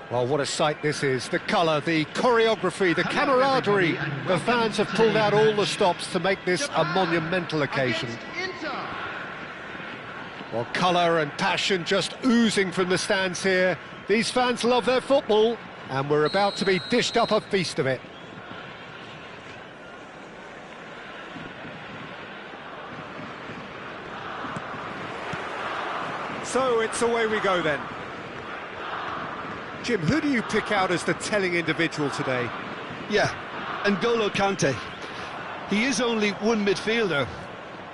Well, what a sight this is. The colour, the choreography, the camaraderie. The fans have pulled out all the stops to make this a monumental occasion. Well, colour and passion just oozing from the stands here. These fans love their football, and we're about to be dished up a feast of it. So it's away we go then. Jim, who do you pick out as the telling individual today? Yeah, N'Golo Kante. He is only one midfielder,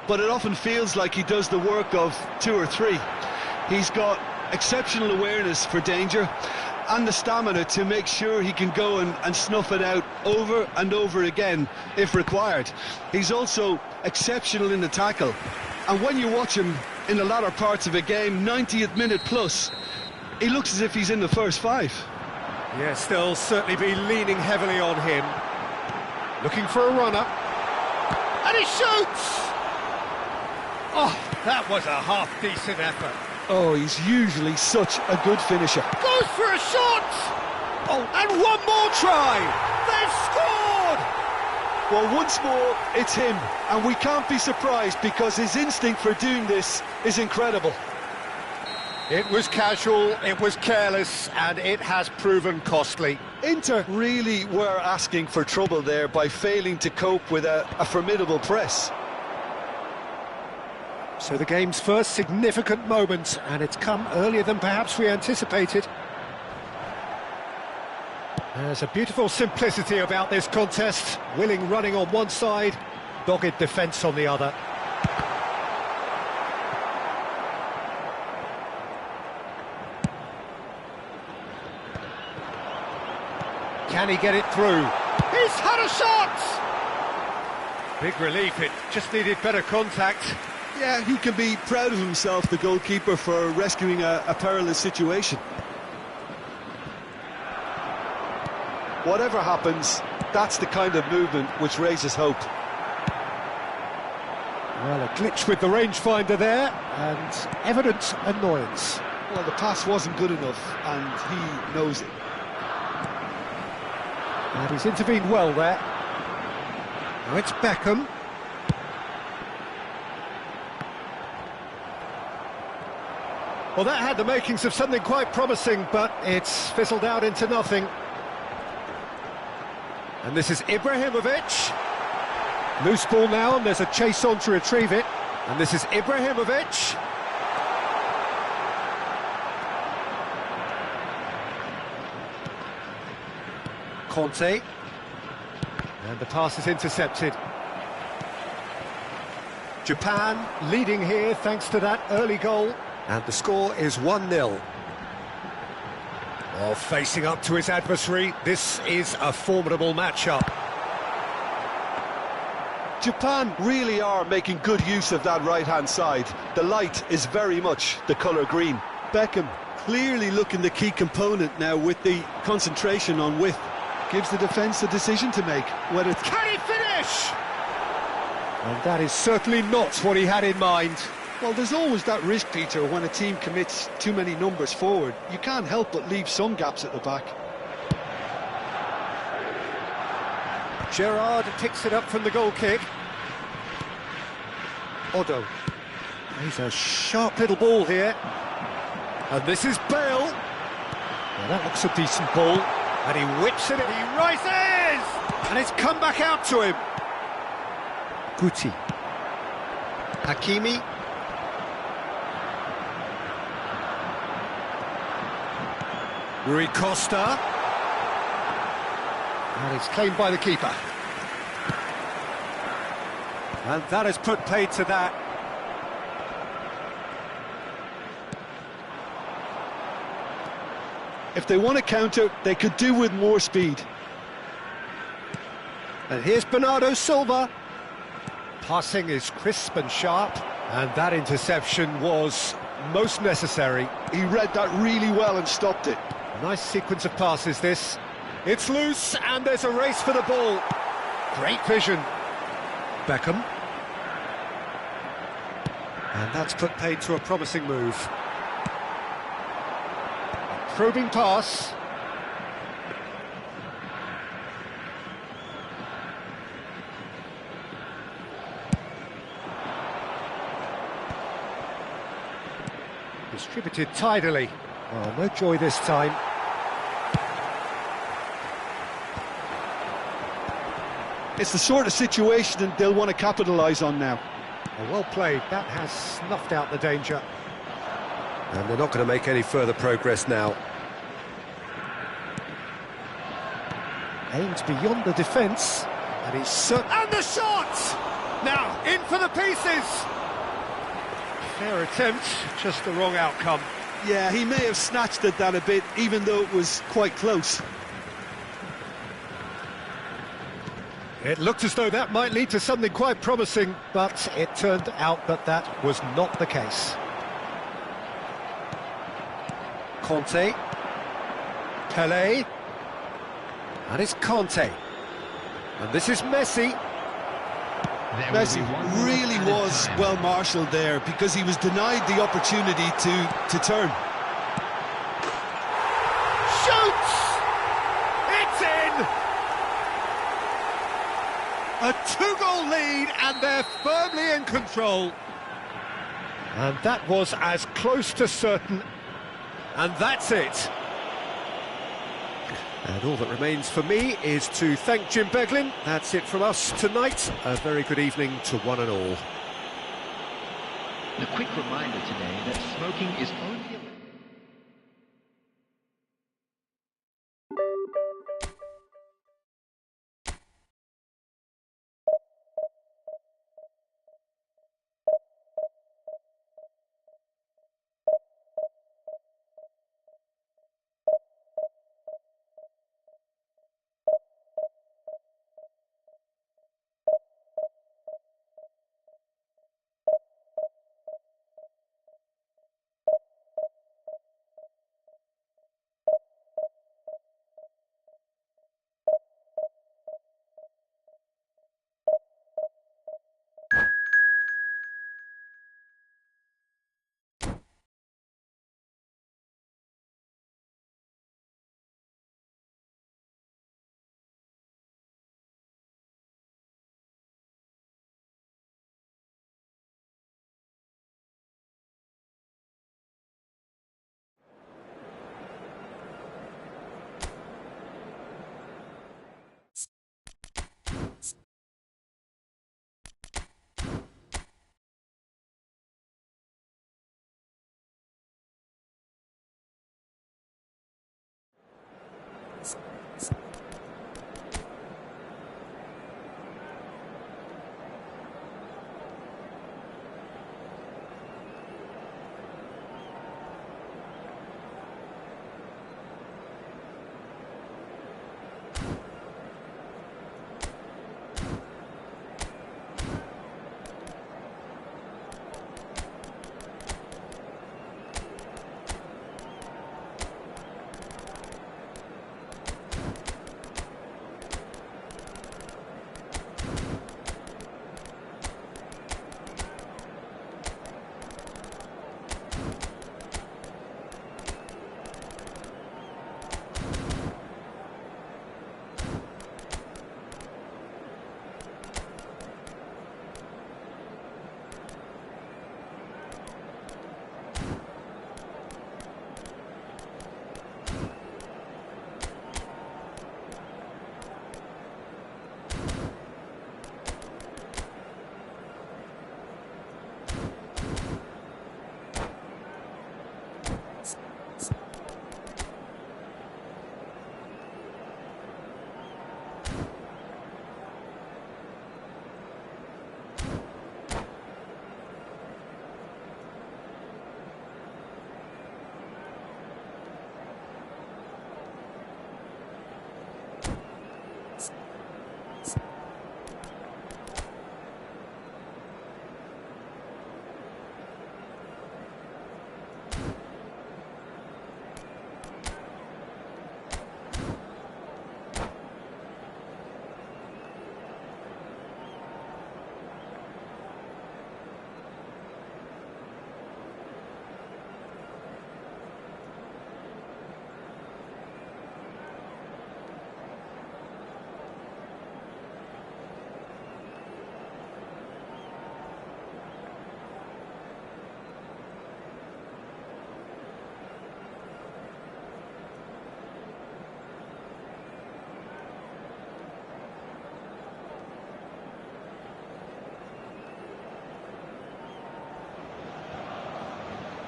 but it often feels like he does the work of two or three. He's got exceptional awareness for danger and the stamina to make sure he can go and snuff it out over and over again if required. He's also exceptional in the tackle, and when you watch him in the latter parts of a game, 90th minute plus, he looks as if he's in the first five. Yes, they'll certainly be leaning heavily on him. Looking for a runner. And he shoots! Oh, that was a half-decent effort. Oh, he's usually such a good finisher. Goes for a shot! Oh, and one more try! They've scored! Well, once more, it's him. And we can't be surprised because his instinct for doing this is incredible. It was casual, it was careless, and it has proven costly. Inter really were asking for trouble there by failing to cope with a formidable press. So the game's first significant moment, and it's come earlier than perhaps we anticipated. There's a beautiful simplicity about this contest. Willing running on one side, dogged defence on the other. Can he get it through? He's had a shot! Big relief, it just needed better contact. Yeah, he can be proud of himself, the goalkeeper, for rescuing a perilous situation. Whatever happens, that's the kind of movement which raises hope. Well, a glitch with the rangefinder there, and evident annoyance. Well, the pass wasn't good enough, and he knows it. And he's intervened well there. Now it's Beckham. Well, that had the makings of something quite promising, but it's fizzled out into nothing. And this is Ibrahimovic. Loose ball now, and there's a chase on to retrieve it. And this is Ibrahimovic. Conte. And the pass is intercepted. Japan leading here thanks to that early goal. And the score is 1-0. Well, facing up to his adversary, this is a formidable matchup. Japan really are making good use of that right-hand side. The light is very much the colour green. Beckham clearly looking the key component now with the concentration on width. Gives the defence a decision to make. Whether Can he finish? And that is certainly not what he had in mind. Well, there's always that risk, Peter, when a team commits too many numbers forward. You can't help but leave some gaps at the back. Gerrard picks it up from the goal kick. Odo. He's a sharp little ball here. And this is Bale. Well, that looks a decent ball. And he whips it, and he rises! And it's come back out to him. Guti. Hakimi. Rui Costa. And it's claimed by the keeper. And that has put paid to that. If they want to counter, they could do with more speed. And here's Bernardo Silva. Passing is crisp and sharp. And that interception was most necessary. He read that really well and stopped it. Nice sequence of passes, this. It's loose, and there's a race for the ball. Great vision. Beckham. And that's put paid to a promising move. A probing pass. Distributed tidily. Oh, no joy this time. It's the sort of situation that they'll want to capitalise on now. Oh, well played. That has snuffed out the danger. And they're not going to make any further progress now. Aims beyond the defence. And he's and the shot! Now, in for the pieces! Fair attempt, just the wrong outcome. Yeah, he may have snatched at that a bit, even though it was quite close. It looked as though that might lead to something quite promising, but it turned out that that was not the case. Conte. Pelé. And it's Conte. And this is Messi. Messi really was well marshalled there because he was denied the opportunity to turn. Shoots! It's in! A 2-goal lead and they're firmly in control. And that was as close to certain. And that's it. And all that remains for me is to thank Jim Beglin. That's it from us tonight. A very good evening to one and all. A quick reminder today that smoking is only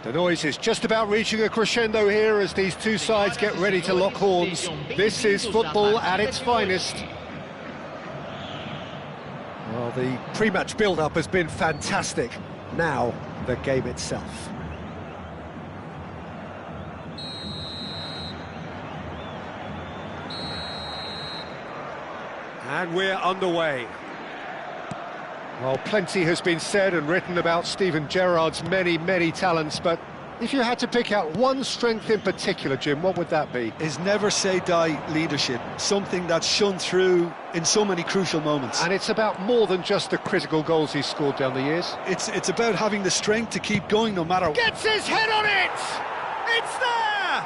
The noise is just about reaching a crescendo here as these two sides get ready to lock horns. This is football at its finest. Well, the pre-match build-up has been fantastic. Now, the game itself. And we're underway. Well, plenty has been said and written about Steven Gerrard's many, many talents, but if you had to pick out one strength in particular, Jim, what would that be? His never-say-die leadership, something that's shone through in so many crucial moments. And it's about more than just the critical goals he's scored down the years. It's about having the strength to keep going no matter what. Gets his head on it! It's there!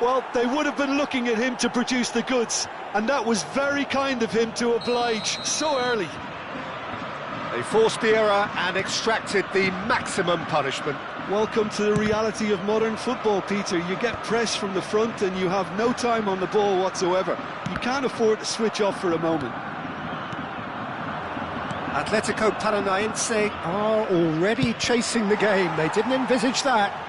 Well, they would have been looking at him to produce the goods, and that was very kind of him to oblige so early. They forced the error and extracted the maximum punishment. Welcome to the reality of modern football, Peter. You get pressed from the front and you have no time on the ball whatsoever. You can't afford to switch off for a moment. Atletico Paranaense are already chasing the game. They didn't envisage that.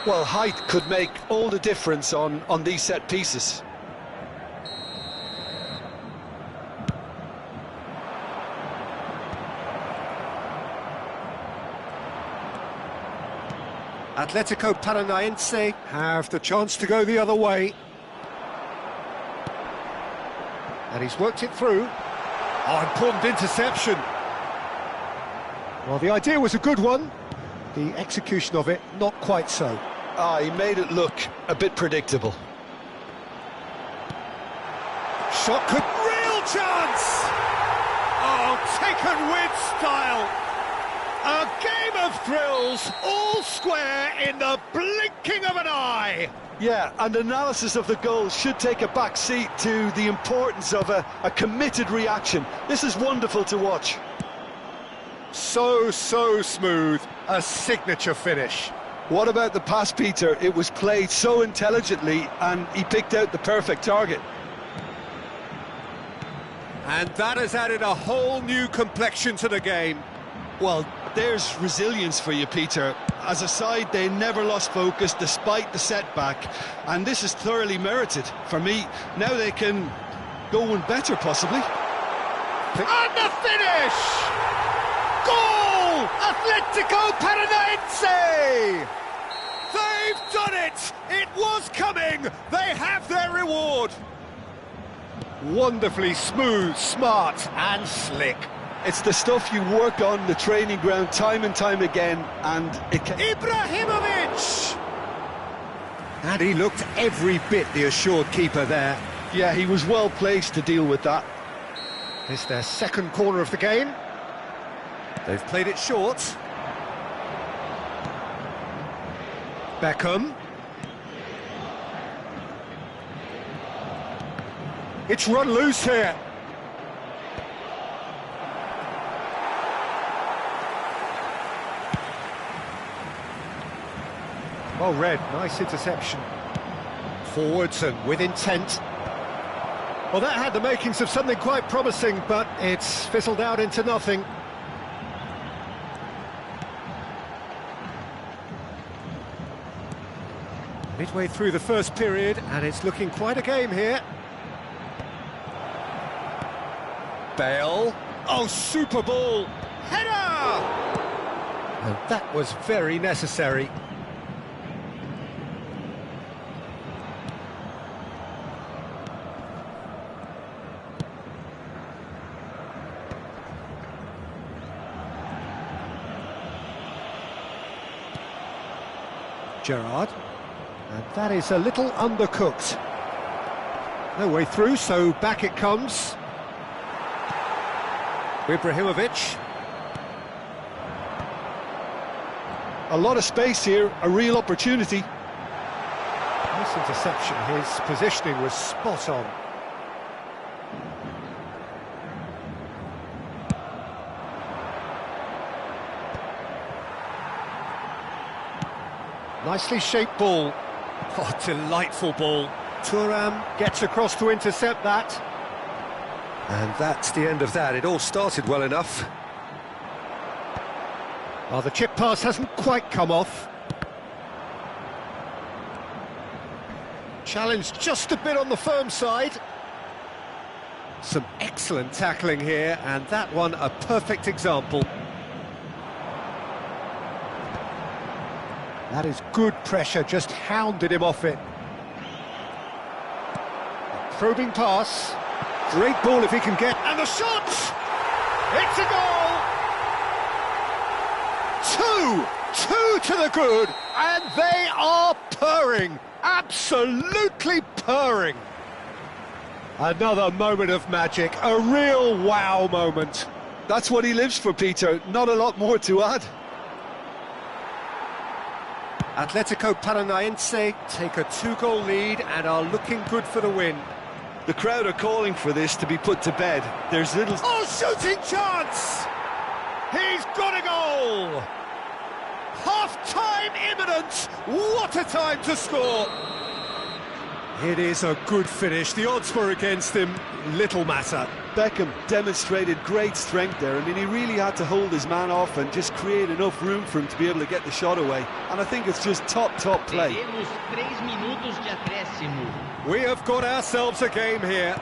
Well, height could make all the difference on these set pieces. Atletico Paranaense have the chance to go the other way. And he's worked it through. Oh, important interception. Well, the idea was a good one. The execution of it, not quite so. He made it look a bit predictable. Shot could... Real chance! Oh, taken with style. A game of thrills, all square in the blinking of an eye. Yeah, and analysis of the goal should take a back seat to the importance of a committed reaction. This is wonderful to watch. So smooth. A signature finish. What about the pass, Peter? It was played so intelligently and he picked out the perfect target. And that has added a whole new complexion to the game. Well, there's resilience for you, Peter. As a side, they never lost focus despite the setback, and this is thoroughly merited. For me, now they can go one better, possibly. And the finish! Goal! Atletico Paranaense! They've done it! It was coming! They have their reward! Wonderfully smooth, smart and slick. It's the stuff you work on the training ground time and time again, and it can... Ibrahimovic! And he looked every bit the assured keeper there. Yeah, he was well placed to deal with that. It's their second corner of the game. They've played it short. Beckham. It's run loose here. Well read, nice interception. Forwards and with intent. Well, that had the makings of something quite promising, but it's fizzled out into nothing. Midway through the first period, and it's looking quite a game here. Bale. Oh, super ball. Header! And that was very necessary. Gerrard. And that is a little undercooked. No way through, so back it comes. Ibrahimovic. A lot of space here, a real opportunity. Nice interception, his positioning was spot on. Nicely shaped ball. Oh, delightful ball. Thuram gets across to intercept that. And that's the end of that. It all started well enough. Oh, the chip pass hasn't quite come off. Challenged just a bit on the firm side. Some excellent tackling here, and that one a perfect example. That is good pressure, just hounded him off it. A probing pass. Great ball if he can get... And the shot! It's a goal! Two to the good, and they are purring. Absolutely purring. Another moment of magic, a real wow moment. That's what he lives for, Peter. Not a lot more to add. Atletico Paranaense take a 2-goal lead and are looking good for the win. The crowd are calling for this to be put to bed. There's little... Oh, shooting chance! He's got a goal! Half-time imminent! What a time to score! It is a good finish. The odds were against him. Little matter. Beckham demonstrated great strength there. I mean, he really had to hold his man off and just create enough room for him to be able to get the shot away. And I think it's just top play. We have got ourselves a game here.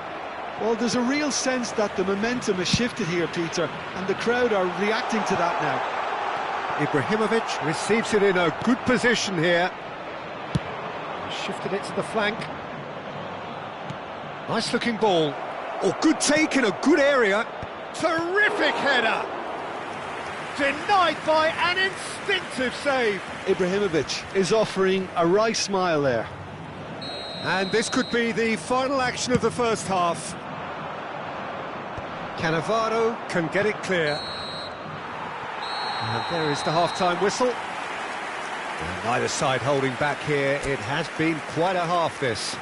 Well, there's a real sense that the momentum has shifted here, Peter, and the crowd are reacting to that now. Ibrahimovic receives it in a good position here. Shifted it to the flank. Nice looking ball. Oh, good take in a good area. Terrific header. Denied by an instinctive save. Ibrahimovic is offering a wry smile there. And this could be the final action of the first half. Cannavaro can get it clear. And there is the half-time whistle. And neither side holding back here. It has been quite a half, this.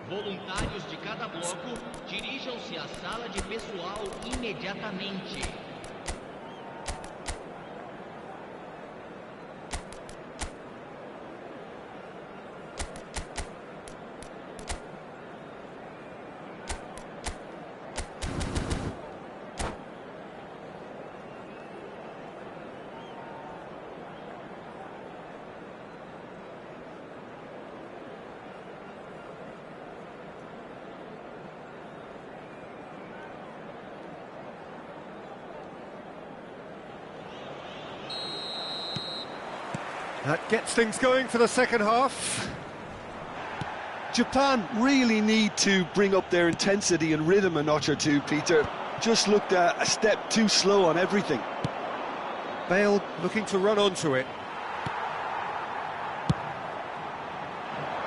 Voluntários de cada bloco, dirijam-se à sala de pessoal imediatamente. That gets things going for the second half. Japan really need to bring up their intensity and rhythm a notch or two, Peter. Just looked a step too slow on everything. Bale looking to run onto it.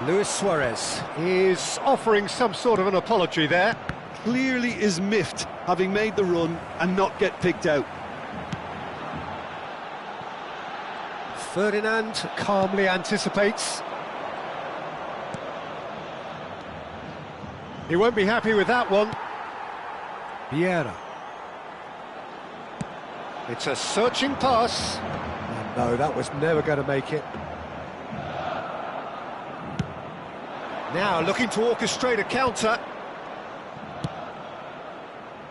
Luis Suarez is offering some sort of an apology there. Clearly is miffed, having made the run and not get picked out. Ferdinand calmly anticipates. He won't be happy with that one. Vieira. It's a searching pass. And no, that was never going to make it. Now looking to orchestrate a counter.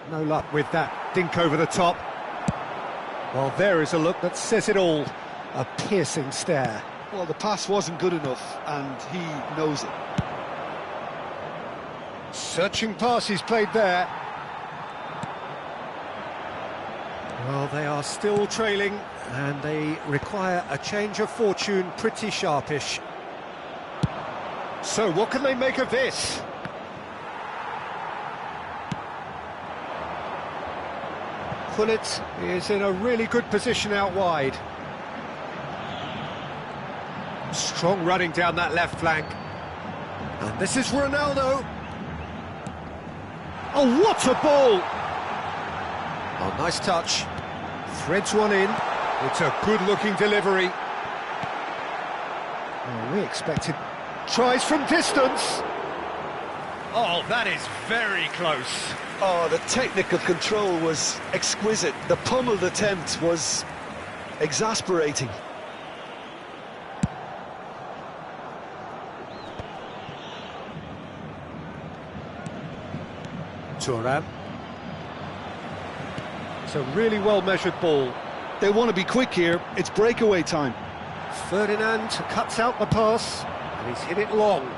No luck with that dink over the top. Well, there is a look that says it all. A piercing stare. Well, the pass wasn't good enough, and he knows it. Searching pass he's played there. Well, they are still trailing, and they require a change of fortune pretty sharpish. So, what can they make of this? Gullit is in a really good position out wide. Strong running down that left flank. And this is Ronaldo. Oh, what a ball! Oh, nice touch. Threads one in. It's a good-looking delivery. Oh, we expected tries from distance. Oh, that is very close. Oh, the technical control was exquisite. The pummeled attempt was exasperating. Thuram. It's a really well-measured ball. They want to be quick here. It's breakaway time. Ferdinand cuts out the pass, and he's hit it long.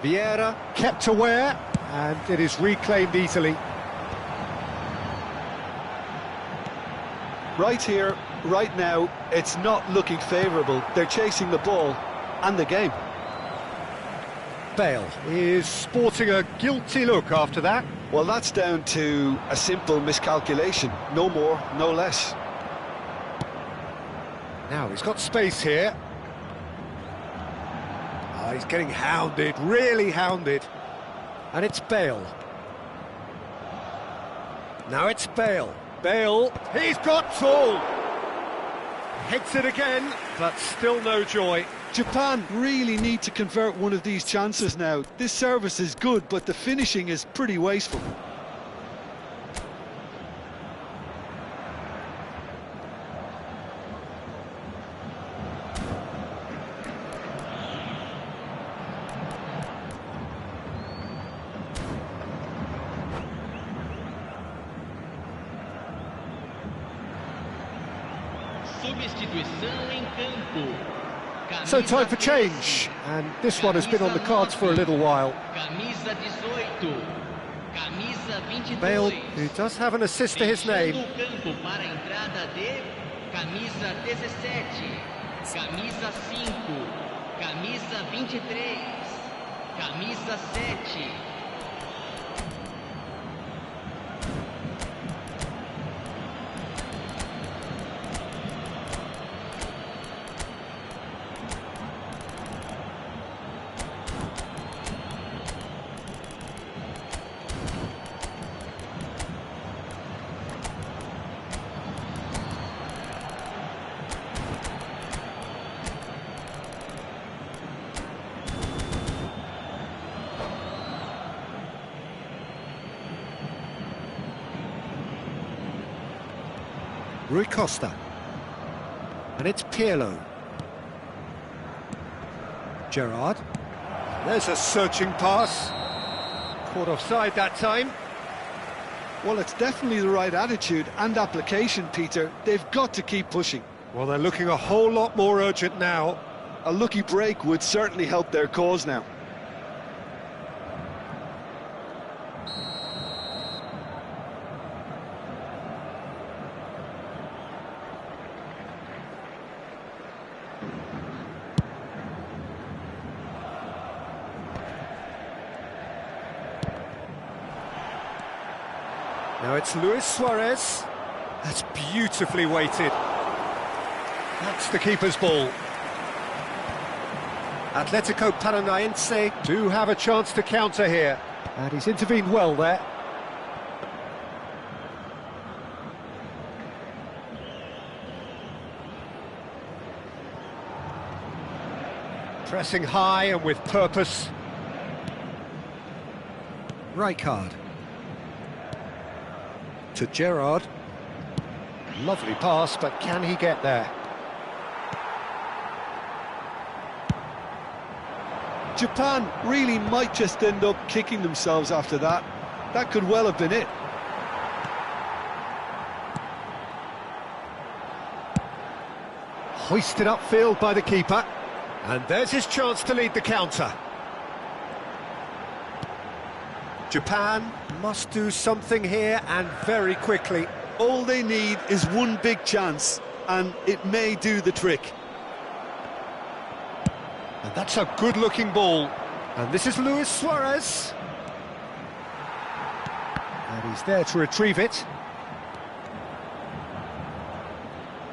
Vieira kept aware, and it is reclaimed easily. Right here, right now, it's not looking favourable. They're chasing the ball and the game. Bale is sporting a guilty look after that. Well, that's down to a simple miscalculation. No more, no less. Now he's got space here. Oh, he's getting hounded, really hounded. And it's Bale. Now it's Bale. Bale, he's got tall. Hits it again, but still no joy. Japan really need to convert one of these chances now. This service is good, but the finishing is pretty wasteful. Substituição em campo. So time for change, and this one has been on the cards for a little while. Camisa 18. Camisa 22. Bale, who does have an assist to his name. Deixando o campo para a entrada de camisa 17. Camisa 5. Camisa 23. Camisa 7. Rui Costa. And it's Pirlo. Gerrard. There's a searching pass. Caught offside that time. Well, it's definitely the right attitude and application, Peter. They've got to keep pushing. Well, they're looking a whole lot more urgent now. A lucky break would certainly help their cause now. Now it's Luis Suarez. That's beautifully weighted. That's the keeper's ball. Atletico Paranaense do have a chance to counter here. And he's intervened well there. Pressing high and with purpose. Rijkaard. To Gerrard. Lovely pass, but can he get there? Japan really might just end up kicking themselves after that. That could well have been it. Hoisted upfield by the keeper. And there's his chance to lead the counter. Japan must do something here, and very quickly. All they need is one big chance, and it may do the trick. And that's a good-looking ball. And this is Luis Suarez. And he's there to retrieve it.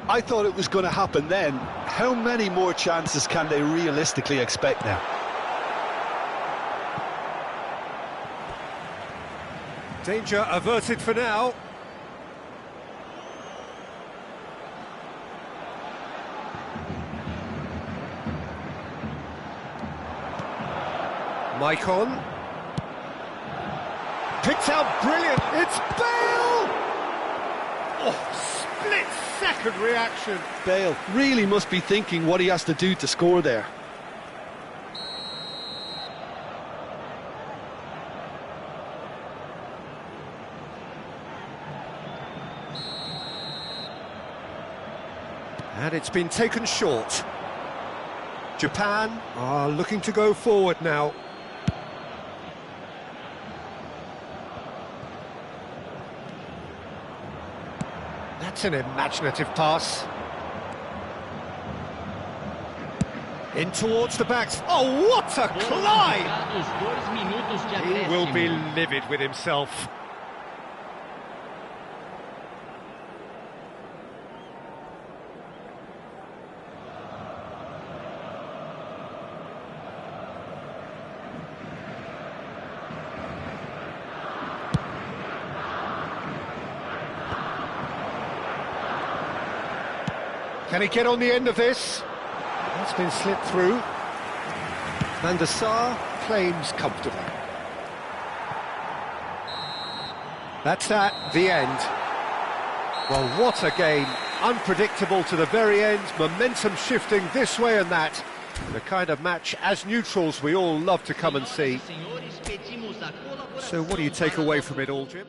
I thought it was going to happen then. How many more chances can they realistically expect now? Danger averted for now. Maicon. Picked out brilliant. It's Bale! Oh, split-second reaction. Bale really must be thinking what he has to do to score there. And it's been taken short. Japan are looking to go forward now. That's an imaginative pass. In towards the backs. Oh, what a climb! He will be livid with himself. Can he get on the end of this? That's been slipped through. Van der Sar claims comfortably. That's that, the end. Well, what a game. Unpredictable to the very end, momentum shifting this way and that. The kind of match, as neutrals, we all love to come and see. So what do you take away from it all, Jim?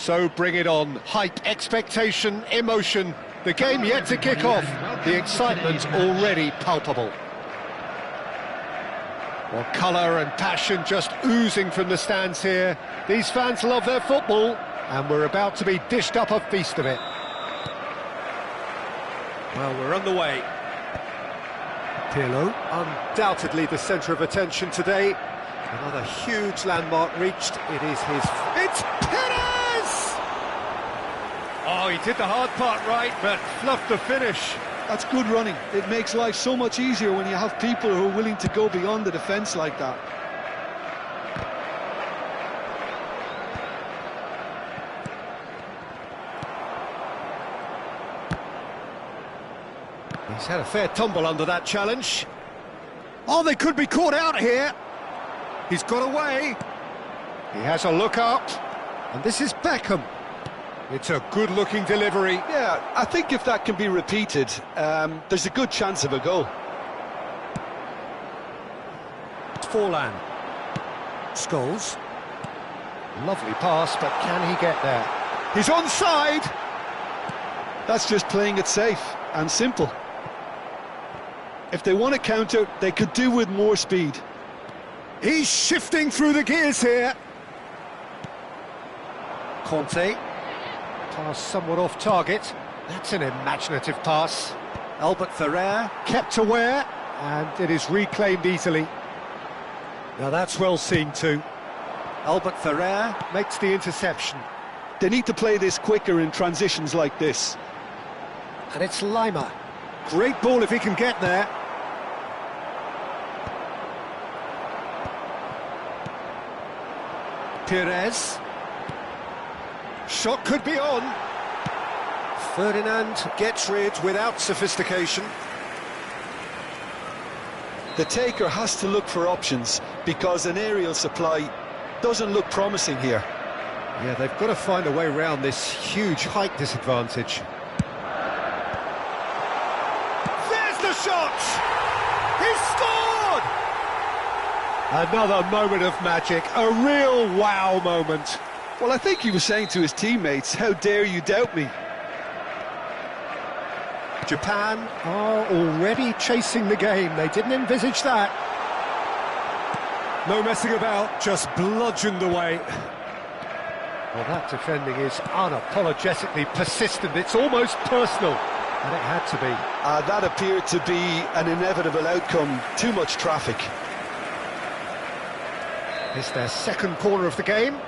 So bring it on. Hype, expectation, emotion. The game yet to kick off. The excitement already palpable. Well, colour and passion just oozing from the stands here. These fans love their football, and we're about to be dished up a feast of it. Well, we're underway. Pirlo, undoubtedly the centre of attention today. Another huge landmark reached. It is his... It's Perez! Oh, he did the hard part right, but fluffed the finish. That's good running. It makes life so much easier when you have people who are willing to go beyond the defence like that. He's had a fair tumble under that challenge. Oh, they could be caught out here. He's got away. He has a look up. And this is Beckham. It's a good-looking delivery. Yeah, I think if that can be repeated, there's a good chance of a goal. Forlan. Scholes. Lovely pass, but can he get there? He's onside! That's just playing it safe and simple. If they want to counter, they could do with more speed. He's shifting through the gears here. Conte. Pass somewhat off target. That's an imaginative pass. Albert Ferrer kept aware, and it is reclaimed easily. Now that's well seen too. Albert Ferrer makes the interception. They need to play this quicker in transitions like this. And it's Lima. Great ball if he can get there. Perez. Shot could be on. Ferdinand gets rid without sophistication. The taker has to look for options because an aerial supply doesn't look promising here. Yeah, they've got to find a way around this huge height disadvantage. There's the shot! He scored! Another moment of magic, a real wow moment. Well, I think he was saying to his teammates, how dare you doubt me? Japan are already chasing the game. They didn't envisage that. No messing about, just bludgeoned away. Well, that defending is unapologetically persistent. It's almost personal, and it had to be. That appeared to be an inevitable outcome. Too much traffic. It's their second corner of the game.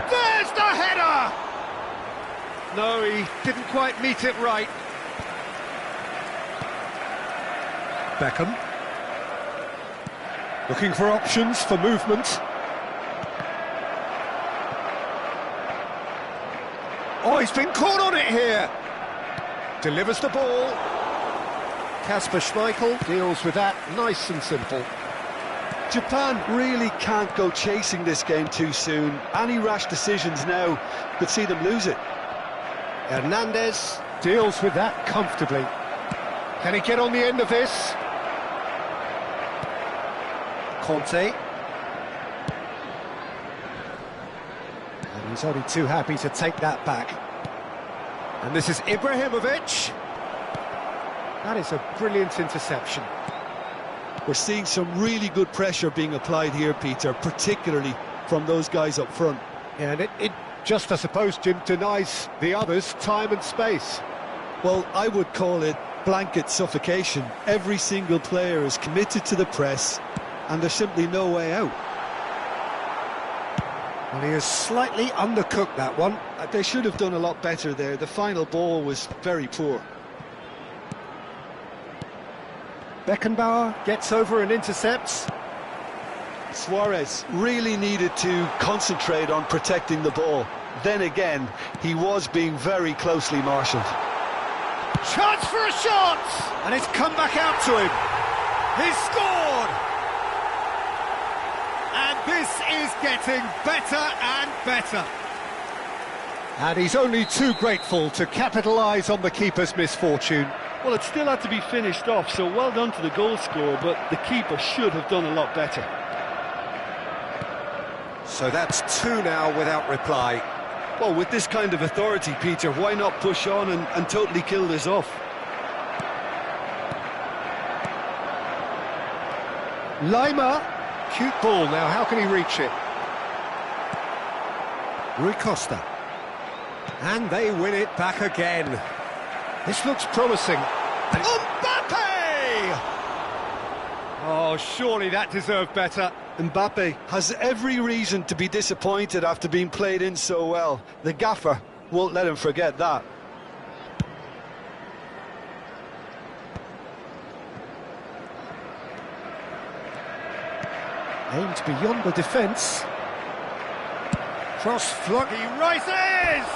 There's the header! No, he didn't quite meet it right. Beckham. Looking for options for movement. Oh, he's been caught on it here. Delivers the ball. Kasper Schmeichel deals with that nice and simple. Japan really can't go chasing this game too soon. Any rash decisions now could see them lose it. Hernandez deals with that comfortably. Can he get on the end of this? Conte. And he's only too happy to take that back. And this is Ibrahimovic. That is a brilliant interception. We're seeing some really good pressure being applied here, Peter, particularly from those guys up front. Yeah, and it just, I suppose, Jim, denies the others time and space. Well, I would call it blanket suffocation. Every single player is committed to the press, and there's simply no way out. Well, he has slightly undercooked that one. They should have done a lot better there. The final ball was very poor. Beckenbauer gets over and intercepts. Suarez really needed to concentrate on protecting the ball. Then again, he was being very closely marshalled. Chance for a shot! And it's come back out to him. He's scored! And this is getting better and better. And he's only too grateful to capitalise on the keeper's misfortune. Well, it still had to be finished off, so well done to the goal scorer, but the keeper should have done a lot better. So that's 2 now without reply. Well, with this kind of authority, Peter, why not push on and totally kill this off? Lima, cute ball now, how can he reach it? Rui Costa. And they win it back again. This looks promising. And Mbappe! Oh, surely that deserved better. Mbappe has every reason to be disappointed after being played in so well. The gaffer won't let him forget that. Aimed beyond the defence. Cross flung, he rises!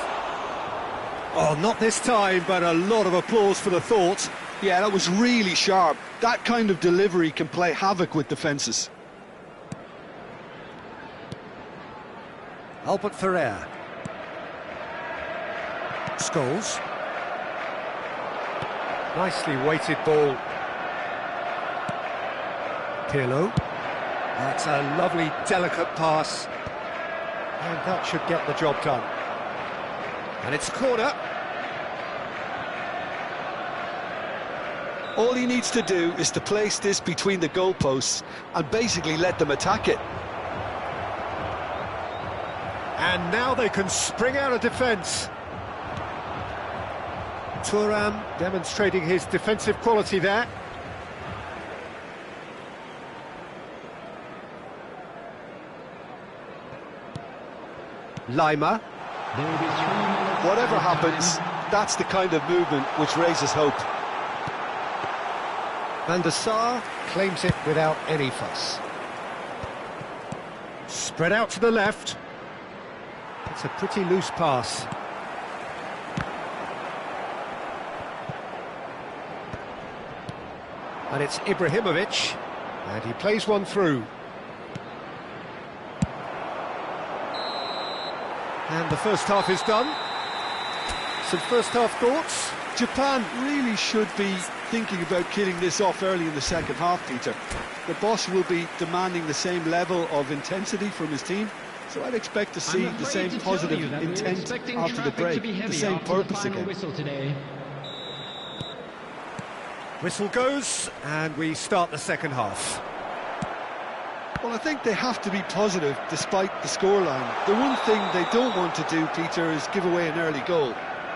Oh, not this time, but a lot of applause for the thought. Yeah, that was really sharp. That kind of delivery can play havoc with defences. Albert Ferrer. Scholes. Nicely weighted ball. Pirlo. That's a lovely, delicate pass. And that should get the job done. And it's a corner. All he needs to do is to place this between the goalposts and basically let them attack it. And now they can spring out of defence. Thuram demonstrating his defensive quality there. Lima. Whatever happens, that's the kind of movement which raises hope. Van der Sar claims it without any fuss. Spread out to the left. It's a pretty loose pass. And it's Ibrahimovic, and he plays one through. And the first half is done. Some first half thoughts? Japan really should be thinking about killing this off early in the second half, Peter. The boss will be demanding the same level of intensity from his team, so I'd expect to see the same positive intent after the break, the same purpose again. Whistle goes, and we start the second half. Well, I think they have to be positive despite the scoreline. The one thing they don't want to do, Peter, is give away an early goal.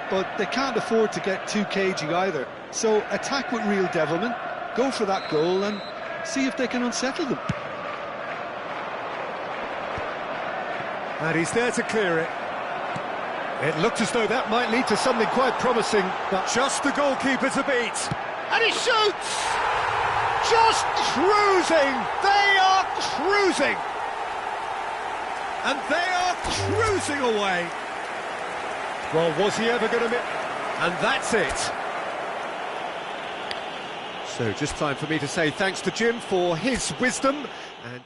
But they can't afford to get too cagey either. So attack with real devilment, go for that goal and see if they can unsettle them. And he's there to clear it. It looked as though that might lead to something quite promising, but just the goalkeeper to beat. And he shoots! Just cruising! They are cruising! And they are cruising away! Well, was he ever going to miss? And that's it. So just time for me to say thanks to Jim for his wisdom and...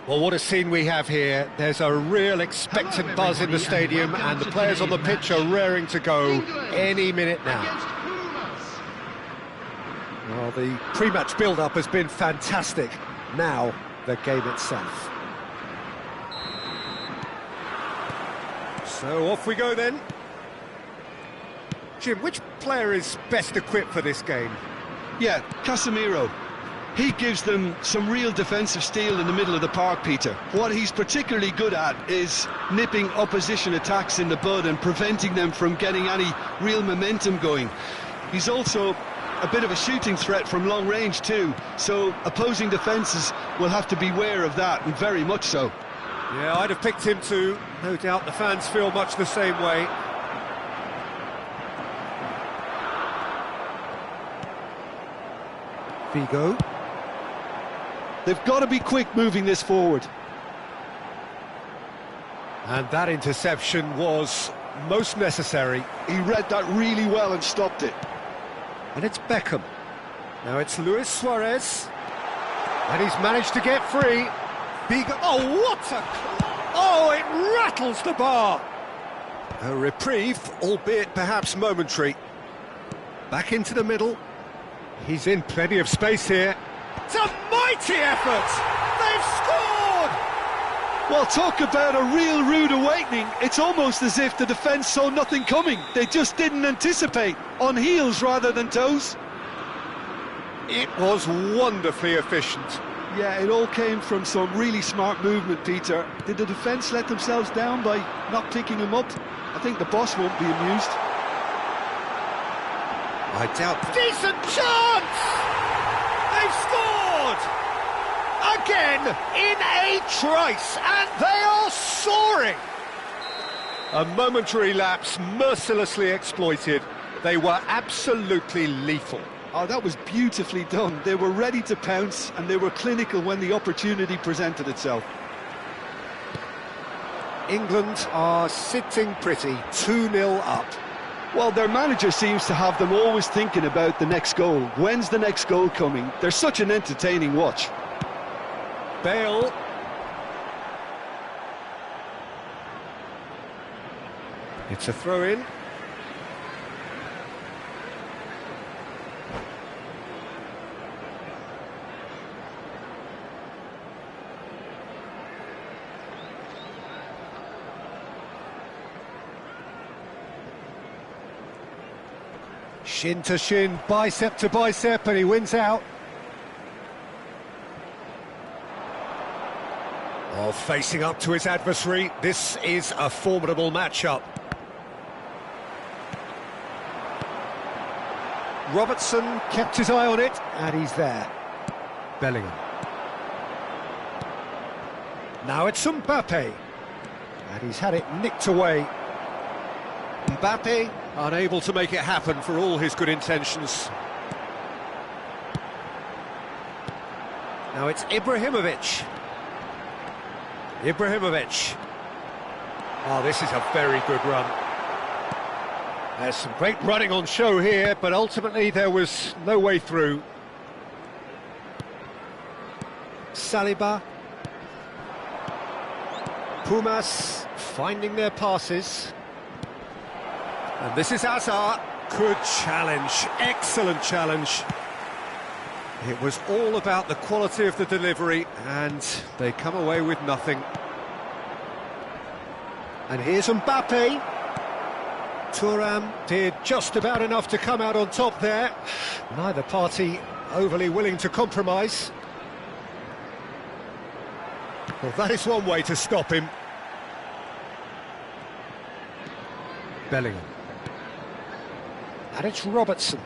Well, what a scene we have here. There's a real expectant buzz in the stadium, and the players on the pitch are raring to go any minute now. Well, the pre-match build-up has been fantastic. Now, the game itself. So off we go then. Jim, which player is best equipped for this game? Yeah, Casemiro. He gives them some real defensive steel in the middle of the park, Peter. What he's particularly good at is nipping opposition attacks in the bud and preventing them from getting any real momentum going. He's also a bit of a shooting threat from long range too, so opposing defences will have to beware of that, and very much so. Yeah, I'd have picked him too. No doubt the fans feel much the same way. Figo. They've got to be quick moving this forward. And that interception was most necessary. He read that really well and stopped it. And it's Beckham. Now it's Luis Suarez. And he's managed to get free. Figo. Oh, what a... Oh, it rattles the bar. A reprieve, albeit perhaps momentary. Back into the middle. He's in plenty of space here. It's a mighty effort! They've scored! Well, talk about a real rude awakening. It's almost as if the defence saw nothing coming. They just didn't anticipate, on heels rather than toes. It was wonderfully efficient. Yeah, it all came from some really smart movement, Peter. Did the defence let themselves down by not picking him up? I think the boss won't be amused. I doubt... Decent chance! They've scored! Again, in a trice, and they are soaring! A momentary lapse mercilessly exploited. They were absolutely lethal. Oh, that was beautifully done. They were ready to pounce, and they were clinical when the opportunity presented itself. England are sitting pretty, 2-0 up. Well, their manager seems to have them always thinking about the next goal. When's the next goal coming? They're such an entertaining watch. Bale. It's a throw-in. Shin to shin, bicep to bicep, and he wins out. Oh, facing up to his adversary, this is a formidable matchup. Robertson kept his eye on it, and he's there. Bellingham. Now it's Mbappe, and he's had it nicked away. Mbappe unable to make it happen for all his good intentions. Now it's Ibrahimovic. Oh, this is a very good run. There's some great running on show here, but ultimately there was no way through. Saliba. Pumas finding their passes. And this is Hazard. Good challenge, excellent challenge. It was all about the quality of the delivery, and they come away with nothing. And here's Mbappe. Thuram did just about enough to come out on top there. Neither party overly willing to compromise. Well, that is one way to stop him. Bellingham. And it's Robertson.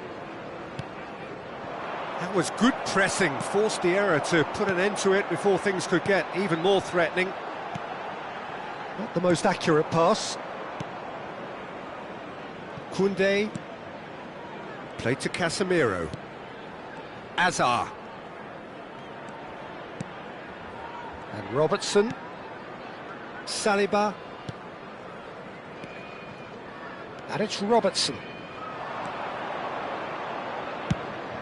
That was good pressing, forced the error to put an end to it before things could get even more threatening. Not the most accurate pass. Koundé. Played to Casemiro. Hazard. And Robertson. Saliba. And it's Robertson.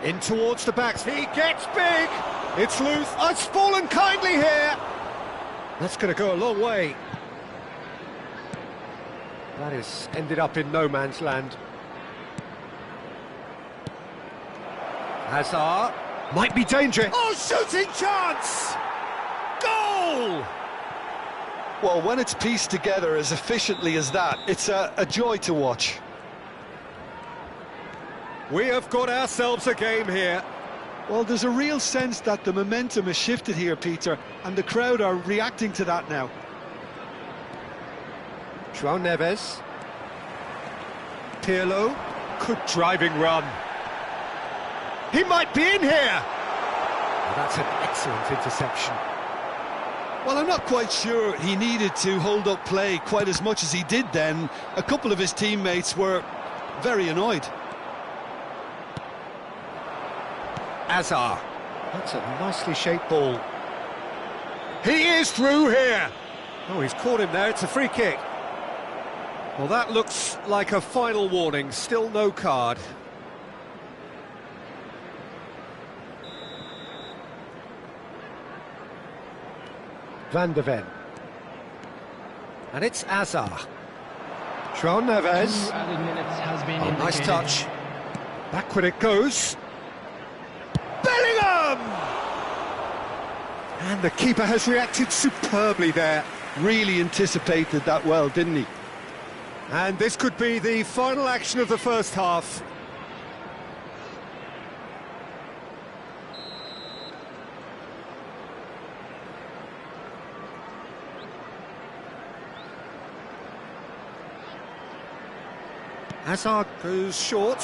In towards the backs, he gets big! It's loose, it's fallen kindly here! That's going to go a long way. That has ended up in no man's land. Hazard might be dangerous. Oh, shooting chance! Goal! Well, when it's pieced together as efficiently as that, it's a joy to watch. We have got ourselves a game here. Well, there's a real sense that the momentum has shifted here, Peter, and the crowd are reacting to that now. João Neves. Pirlo. Good driving run. He might be in here! Well, that's an excellent interception. Well, I'm not quite sure he needed to hold up play quite as much as he did then. A couple of his teammates were very annoyed. Hazard. That's a nicely shaped ball. He is through here! Oh, he's caught him there, it's a free kick. Well, that looks like a final warning, still no card. Van de Ven. And it's Hazard. João Neves. Oh, nice touch. Backward it goes. Bellingham! And the keeper has reacted superbly there. Really anticipated that well, didn't he? And this could be the final action of the first half. Hazard goes short.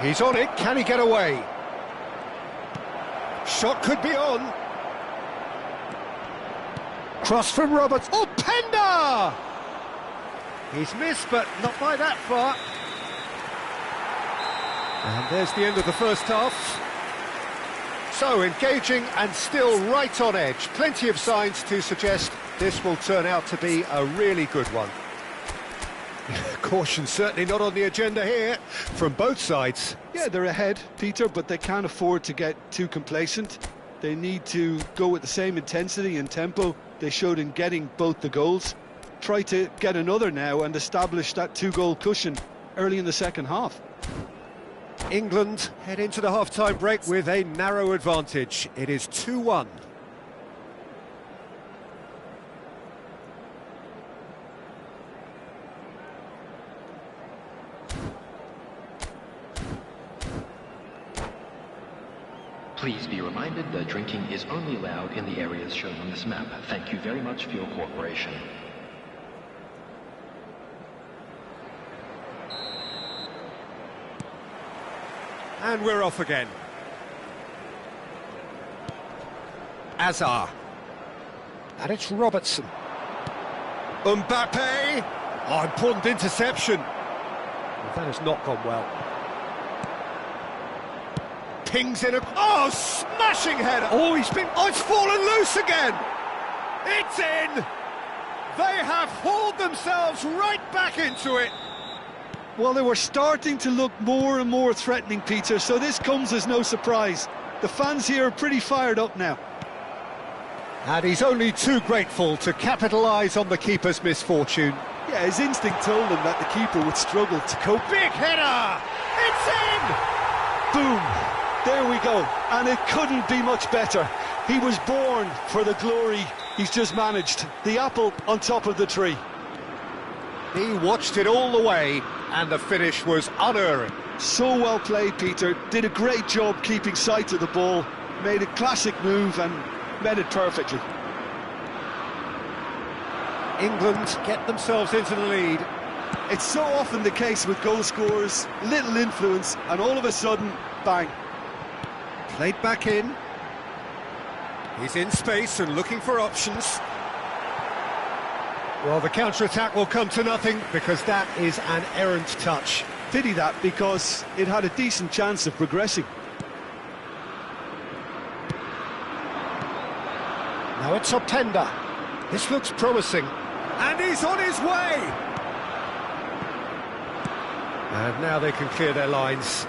He's on it, can he get away? Shot could be on. Cross from Roberts. Oh, Pender! He's missed, but not by that far. And there's the end of the first half. So, engaging and still right on edge. Plenty of signs to suggest this will turn out to be a really good one. Caution certainly not on the agenda here, from both sides. Yeah, they're ahead, Peter, but they can't afford to get too complacent. They need to go with the same intensity and tempo they showed in getting both the goals. Try to get another now and establish that two-goal cushion early in the second half. England head into the half-time break with a narrow advantage. It is 2-1. Please be reminded that drinking is only allowed in the areas shown on this map. Thank you very much for your cooperation. And we're off again. Hazard. And it's Robertson. Mbappe! Oh, important interception. Well, that has not gone well. Pings in a... Oh, smashing header! Oh, it's fallen loose again! It's in! They have hauled themselves right back into it! Well, they were starting to look more and more threatening, Peter, so this comes as no surprise. The fans here are pretty fired up now. And he's only too grateful to capitalise on the keeper's misfortune. Yeah, his instinct told him that the keeper would struggle to cope. Big header! It's in! Boom! There we go, and it couldn't be much better. He was born for the glory he's just managed. The apple on top of the tree. He watched it all the way, and the finish was unerring. So well played, Peter. Did a great job keeping sight of the ball. Made a classic move and met it perfectly. England get themselves into the lead. It's so often the case with goal scorers. Little influence, and all of a sudden, bang. Played back in. He's in space and looking for options. Well, the counter-attack will come to nothing because that is an errant touch. Pity that, because it had a decent chance of progressing. Now it's Openda. This looks promising. And he's on his way! And now they can clear their lines.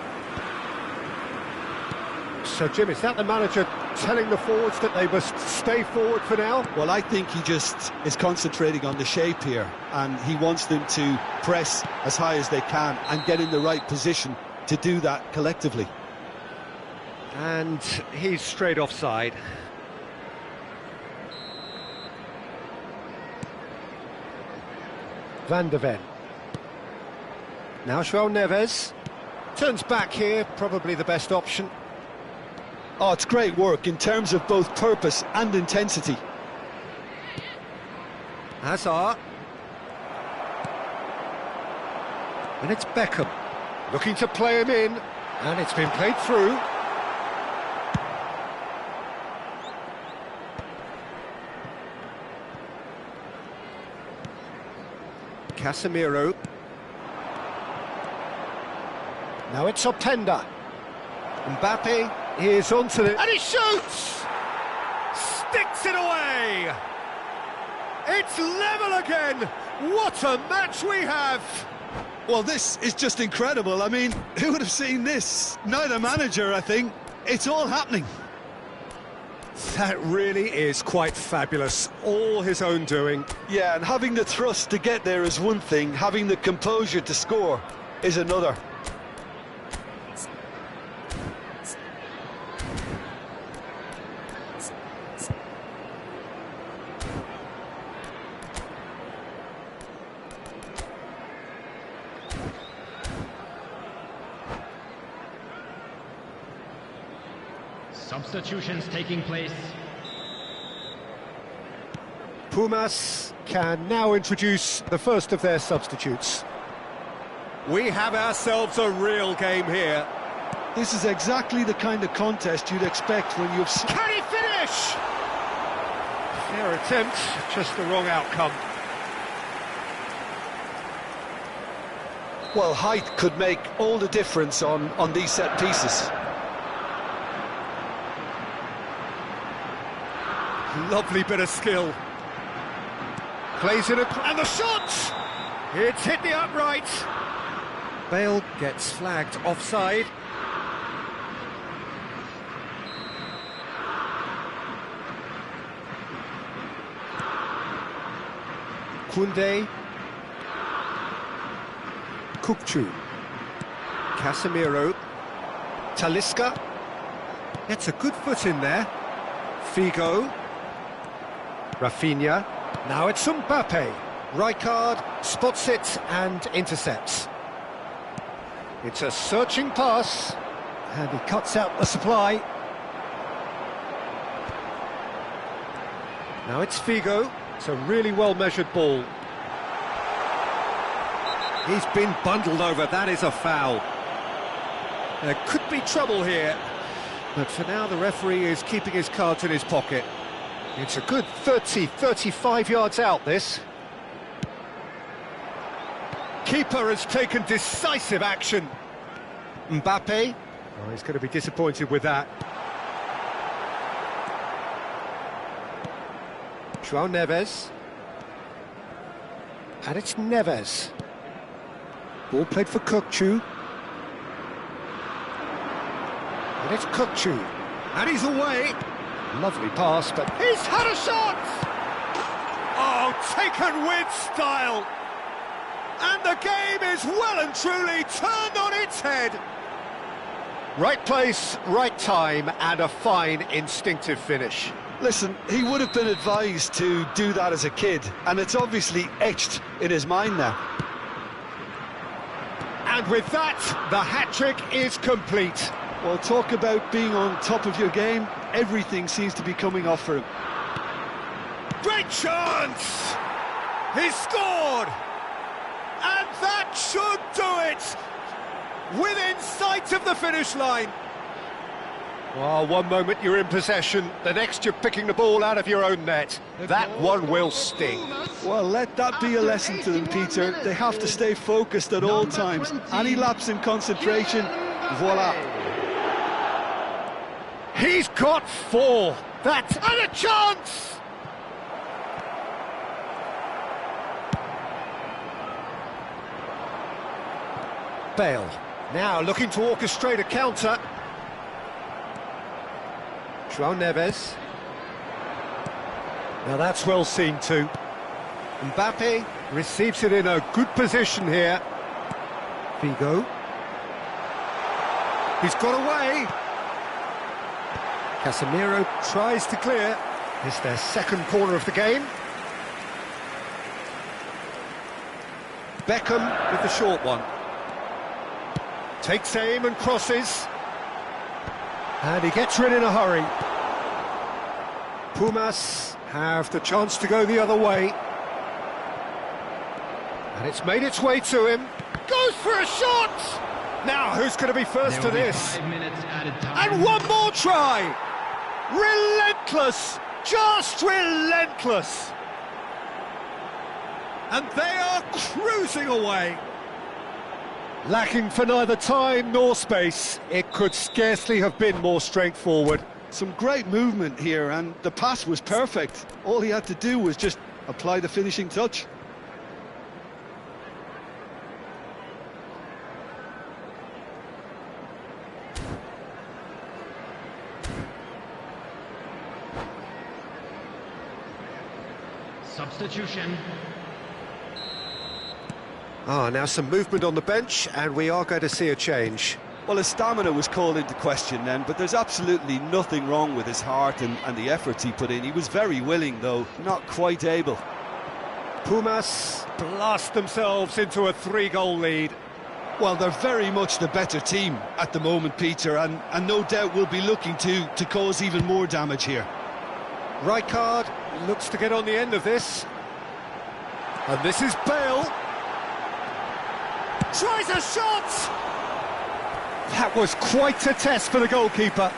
So, Jim, is that the manager telling the forwards that they must stay forward for now? Well, I think he just is concentrating on the shape here, and he wants them to press as high as they can and get in the right position to do that collectively. And he's straight offside. Van de Ven. Now João Neves. Turns back here, probably the best option. Oh, it's great work in terms of both purpose and intensity. Hazard. And it's Beckham. Looking to play him in. And it's been played through. Casemiro. Now it's Openda. Mbappe is onto it, and he shoots! Sticks it away! It's level again! What a match we have! Well, this is just incredible. I mean, who would have seen this? Neither manager, I think. It's all happening. That really is quite fabulous. All his own doing. Yeah, and having the thrust to get there is one thing. Having the composure to score is another. Substitutions taking place. Pumas can now introduce the first of their substitutes. We have ourselves a real game here. This is exactly the kind of contest you'd expect when you've... Can he finish? Fair attempt, just the wrong outcome. Well, height could make all the difference on these set pieces. Lovely bit of skill. Plays it, and the shot! It's hit the upright. Bale gets flagged offside. Koundé. Kukçu. Casemiro. Talisca. Gets a good foot in there. Figo. Rafinha. Now it's Mbappe. Rijkaard spots it and intercepts. It's a searching pass, and he cuts out the supply. Now it's Figo. It's a really well-measured ball. He's been bundled over. That is a foul. There could be trouble here, but for now the referee is keeping his cards in his pocket. It's a good 35 yards out, this. Keeper has taken decisive action. Mbappe. Oh, he's going to be disappointed with that. João Neves. And it's Neves. Ball played for Kukçu. And it's Kukçu. And he's away. Lovely pass, but he's had a shot! Oh, taken with style! And the game is well and truly turned on its head. Right place, right time, and a fine instinctive finish. Listen, he would have been advised to do that as a kid, and it's obviously etched in his mind now. And with that, the hat-trick is complete. Well, talk about being on top of your game. Everything seems to be coming off for him. Great chance! He's scored! And that should do it! Within sight of the finish line. Well, one moment you're in possession, the next you're picking the ball out of your own net. That one will sting. Well, let that be a lesson to them, Peter. They have to stay focused at all times. Any lapse in concentration, voila. He's got four. That's and a chance! Bale now looking to orchestrate a counter. João Neves. Now that's well seen too. Mbappe receives it in a good position here. Figo. He's got away. Casemiro tries to clear. It's their second corner of the game. Beckham with the short one. Takes aim and crosses. And he gets rid in a hurry. Pumas have the chance to go the other way. And it's made its way to him. Goes for a shot! Now, who's going to be first to this? And one more try! Relentless! Just relentless! And they are cruising away. Lacking for neither time nor space, it could scarcely have been more straightforward. Some great movement here, and the pass was perfect. All he had to do was just apply the finishing touch. Substitution. Now some movement on the bench, and we are going to see a change. Well, his stamina was called into question then, but there's absolutely nothing wrong with his heart and the efforts he put in. He was very willing, though, not quite able. Pumas blast themselves into a 3-goal lead. Well, they're very much the better team at the moment, Peter, and no doubt will be looking to cause even more damage here. Rijkaard looks to get on the end of this. And this is Bale. Tries a shot! That was quite a test for the goalkeeper.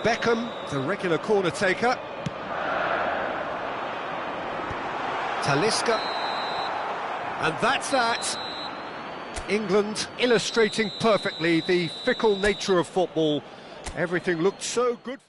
Beckham, the regular corner taker. Talisca. And that's that. England illustrating perfectly the fickle nature of football. Everything looked so good.